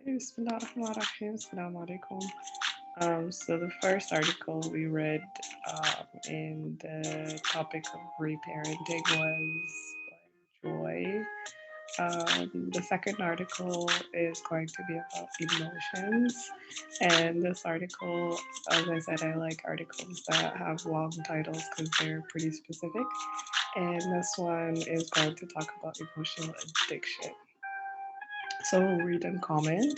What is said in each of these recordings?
Bismillahirrahmanirrahim. Assalamu alaikum. So the first article we read in the topic of reparenting was by Joy. The second article is going to be about emotions. And this article, as I said, I like articles that have long titles because they're pretty specific. And this one is going to talk about emotional addiction. So we'll read and comment.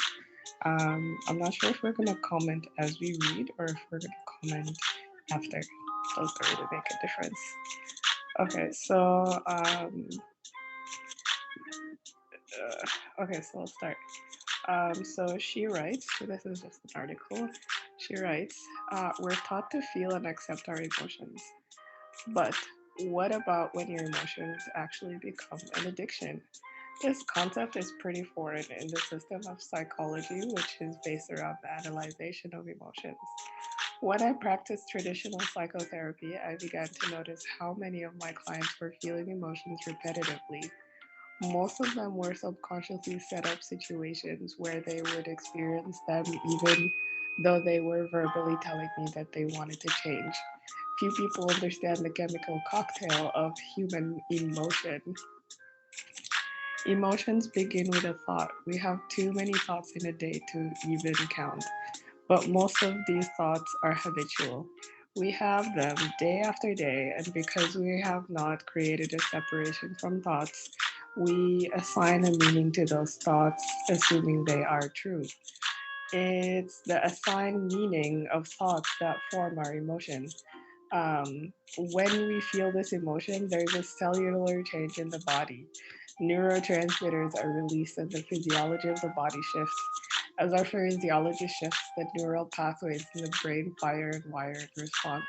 I'm not sure if we're gonna comment as we read or if we're gonna comment after. Does that really make a difference? Okay, okay, so let's start. So she writes. This is just an article. She writes, "We're taught to feel and accept our emotions, but what about when your emotions actually become an addiction?" This concept is pretty foreign in the system of psychology, which is based around the analyzation of emotions. When I practiced traditional psychotherapy, I began to notice how many of my clients were feeling emotions repetitively. Most of them were subconsciously set up situations where they would experience them even though they were verbally telling me that they wanted to change. Few people understand the chemical cocktail of human emotion. Emotions begin with a thought. We have too many thoughts in a day to even count, but most of these thoughts are habitual. We have them day after day, and because we have not created a separation from thoughts, we assign a meaning to those thoughts, assuming they are true. It's the assigned meaning of thoughts that form our emotion. When we feel this emotion, there's a cellular change in the body. Neurotransmitters are released and the physiology of the body shifts. As our physiology shifts, the neural pathways in the brain fire and wire in response.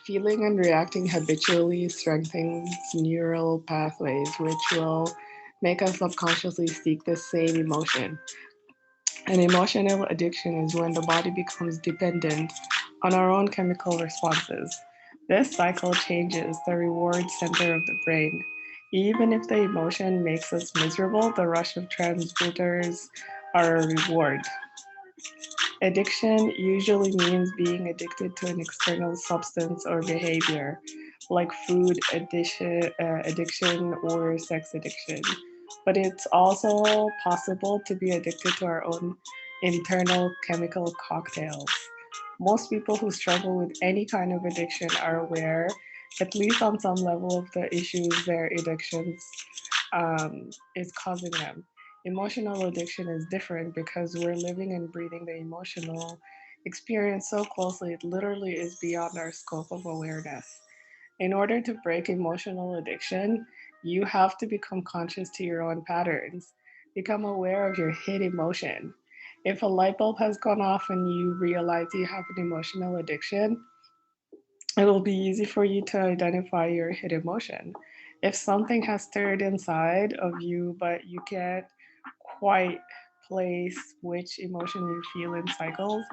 Feeling and reacting habitually strengthens neural pathways, which will make us subconsciously seek the same emotion. An emotional addiction is when the body becomes dependent on our own chemical responses. This cycle changes the reward center of the brain. Even if the emotion makes us miserable, the rush of transmitters are a reward. Addiction usually means being addicted to an external substance or behavior, like addiction or sex addiction. But it's also possible to be addicted to our own internal chemical cocktails. Most people who struggle with any kind of addiction are aware, at least on some level, of the issues their addictions is causing them. Emotional addiction is different because we're living and breathing the emotional experience so closely, it literally is beyond our scope of awareness. In order to break emotional addiction, you have to become conscious to your own patterns, become aware of your hid emotion. If a light bulb has gone off and you realize you have an emotional addiction, it will be easy for you to identify your hid emotion. If something has stirred inside of you, but you can't quite place which emotion you feel in cycles,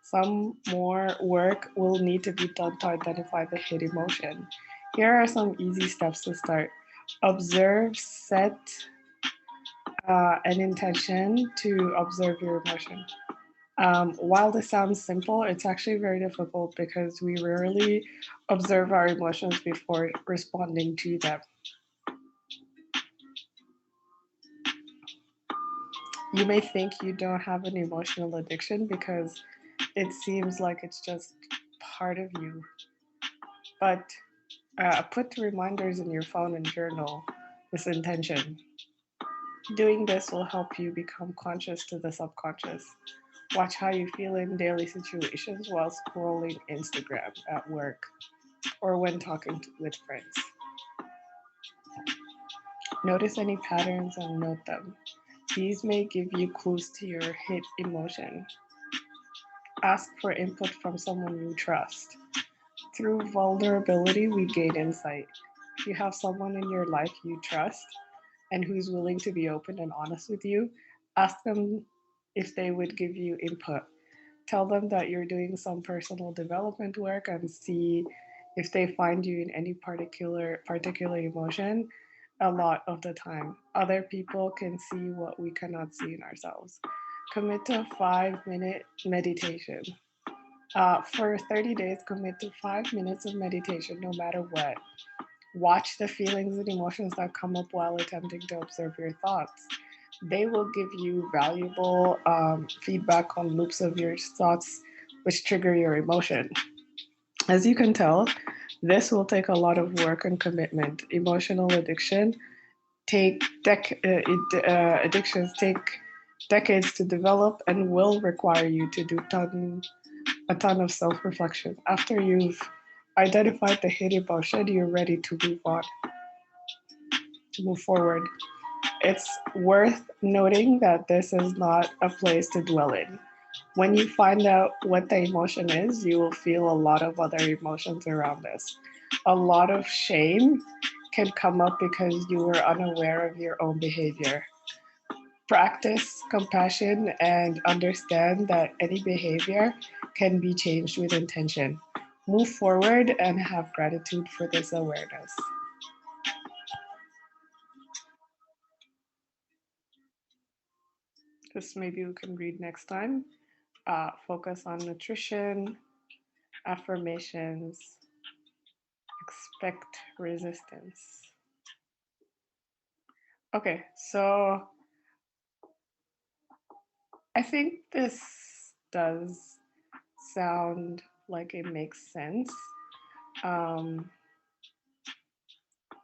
some more work will need to be done to identify the hid emotion. Here are some easy steps to start. Observe, set an intention to observe your emotion. While this sounds simple, it's actually very difficult because we rarely observe our emotions before responding to them. You may think you don't have an emotional addiction because it seems like it's just part of you, but put reminders in your phone and journal this intention. Doing this will help you become conscious to the subconscious. Watch how you feel in daily situations while scrolling Instagram at work or when talking with friends. Notice any patterns and note them. These may give you clues to your hit emotion. Ask for input from someone you trust. Through vulnerability, we gain insight. If you have someone in your life you trust and who's willing to be open and honest with you, ask them if they would give you input. Tell them that you're doing some personal development work and see if they find you in any particular emotion. a lot of the time. Other people can see what we cannot see in ourselves. Commit to a 5 minute meditation. For 30 days, commit to 5 minutes of meditation no matter what. Watch the feelings and emotions that come up while attempting to observe your thoughts. They will give you valuable feedback on loops of your thoughts, which trigger your emotion. As you can tell, this will take a lot of work and commitment. Emotional addiction addictions take decades to develop and will require you to do a ton of self-reflection. After you've identified the hidden emotion, you're ready to move on, to move forward. It's worth noting that this is not a place to dwell in. When you find out what the emotion is, you will feel a lot of other emotions around this. A lot of shame can come up because you were unaware of your own behavior. Practice compassion and understand that any behavior can be changed with intention. Move forward and have gratitude for this awareness. This maybe we can read next time. Focus on nutrition, affirmations, expect resistance. Okay, so I think this does sound like it makes sense. Um,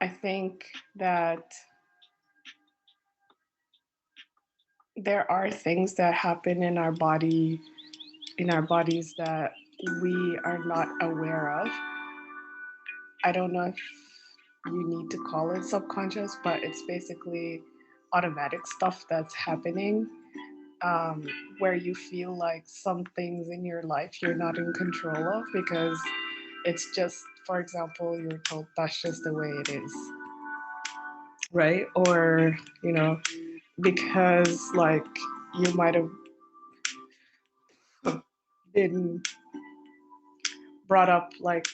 I think that there are things that happen in our bodies that we are not aware of. I don't know if you need to call it subconscious, but it's basically automatic stuff that's happening, um, where you feel like some things in your life you're not in control of because it's just, for example, you're told that's just the way it is, right? Or, you know, because like you might have been brought up like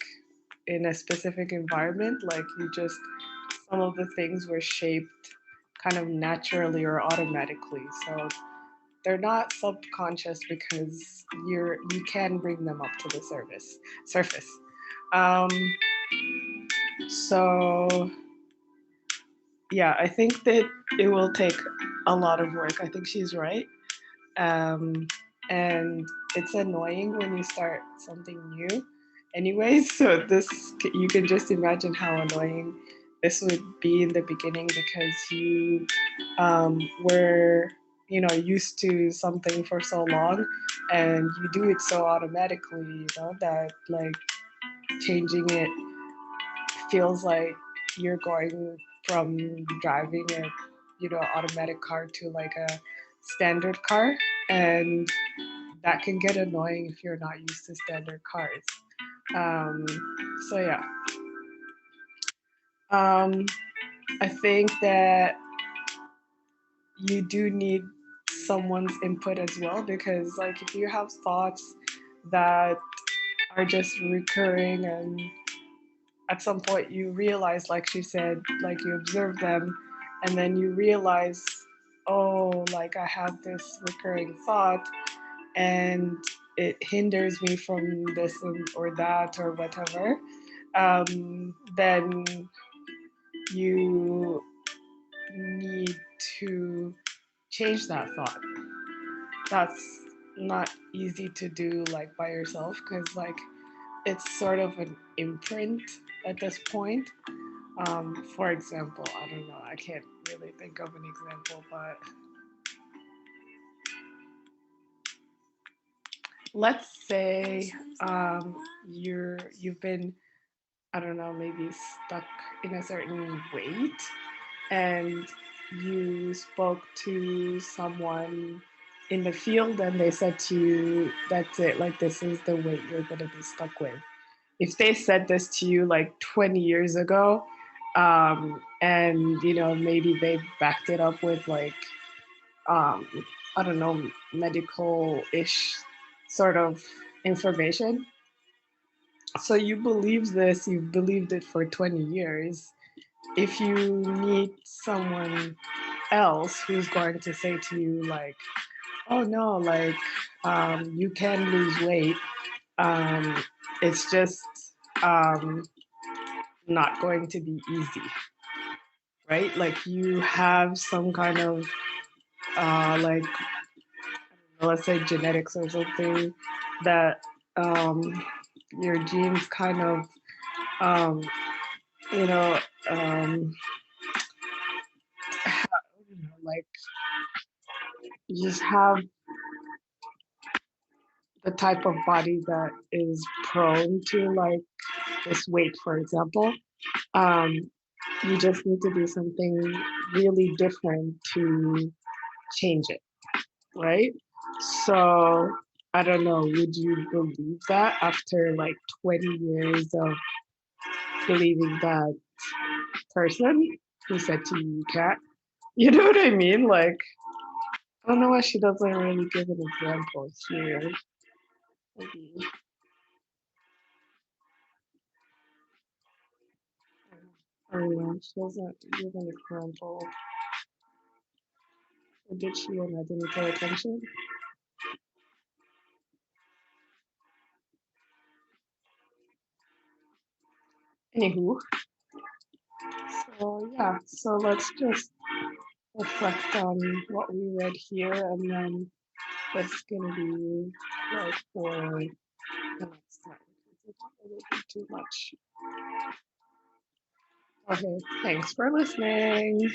in a specific environment, like you just, some of the things were shaped kind of naturally or automatically. So they're not subconscious because you can bring them up to the surface. Um, so yeah, I think that it will take a lot of work. I think she's right. Um, and it's annoying when you start something new anyways. So this, you can just imagine how annoying this would be in the beginning because you were, you know, used to something for so long and you do it so automatically, you know, that like changing it feels like you're going from driving a, you know, automatic car to like a standard car, and that can get annoying if you're not used to standard cars. um, so yeah, um, I think that you do need someone's input as well, because like if you have thoughts that are just recurring and at some point you realize, like she said, like you observe them and then you realize, oh, like I have this recurring thought and it hinders me from this or that or whatever, then you need to change that thought. That's not easy to do like by yourself because like it's sort of an imprint at this point. For example, I don't know, I can't really think of an example, but let's say you've been, I don't know, maybe stuck in a certain weight and you spoke to someone in the field and they said to you, that's it, like this is the weight you're going to be stuck with. If they said this to you like 20 years ago, and you know, maybe they backed it up with like, um, I don't know, medical ish sort of information, so you believe this, you've believed it for 20 years, if you meet someone else who's going to say to you like, oh no, like you can lose weight. Um, it's just um, not going to be easy, right? Like you have some kind of like let's say genetics or something that um, your genes kind of um, you know um, like you just have the type of body that is prone to like this weight, for example. Um, you just need to do something really different to change it, right? So I don't know, would you believe that after like 20 years of believing that person who said to you, you can't? You know what I mean? Like, I don't know why she doesn't really give an example here. Maybe. I don't know. She doesn't give an example. Or did she and I didn't pay attention? Anywho, so yeah, so let's just reflect on what we read here and then what's gonna be like for the next time. It's not really too much. Okay, thanks for listening.